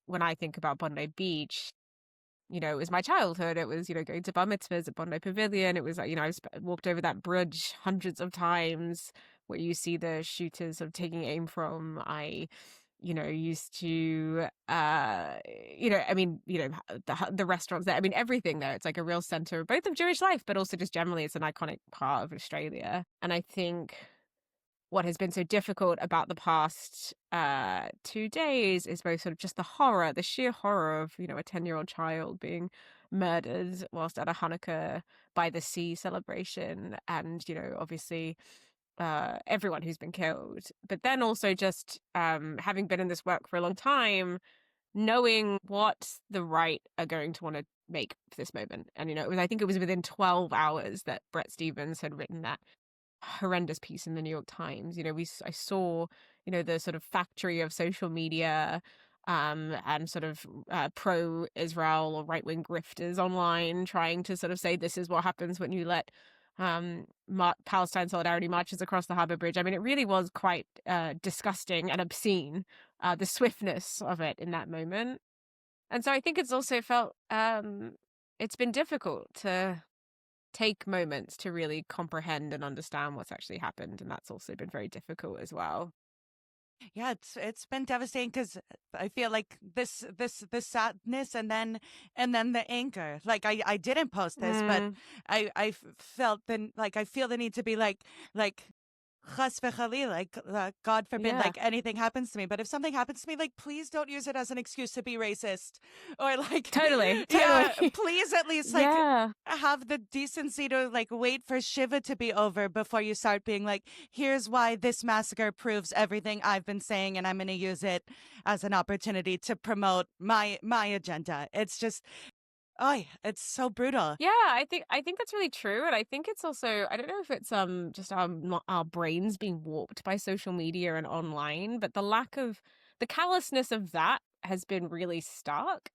when I think about Bondi Beach, it was my childhood. It was, going to bar mitzvahs at Bondi Pavilion. It was like, walked over that bridge hundreds of times where you see the shooters of taking aim from. I, used to, I mean, the restaurants there. I mean, everything there. It's like a real center, both of Jewish life, but also just generally, it's an iconic part of Australia. And I think what has been so difficult about the past 2 days is both sort of just the horror, the sheer horror of, a 10-year-old child being murdered whilst at a Hanukkah by the Sea celebration. And, obviously everyone who's been killed. But then also just having been in this work for a long time, knowing what the right are going to want to make for this moment. And, I think it was within 12 hours that Bret Stephens had written that horrendous piece in the New York Times. I saw, the sort of factory of social media and sort of pro-Israel or right-wing grifters online trying to sort of say this is what happens when you let Palestine solidarity marches across the Harbour Bridge. I mean, it really was quite disgusting and obscene, the swiftness of it in that moment. And so I think it's also felt it's been difficult to take moments to really comprehend and understand what's actually happened, and that's also been very difficult as well. Yeah, it's been devastating because I feel like this sadness and then the anger. Like I didn't post this, but I felt like I feel the need to be like chas v'chalil, like God forbid, Yeah, like anything happens to me. But if something happens to me, like please don't use it as an excuse to be racist, or like totally. yeah, please at least like Yeah. have the decency to like wait for Shiva to be over before you start being like, here's why this massacre proves everything I've been saying, and I'm going to use it as an opportunity to promote my agenda. It's just, oh, it's so brutal. Yeah, I think that's really true, and I think it's also, I don't know if it's just our brains being warped by social media and online, but the callousness of that has been really stark.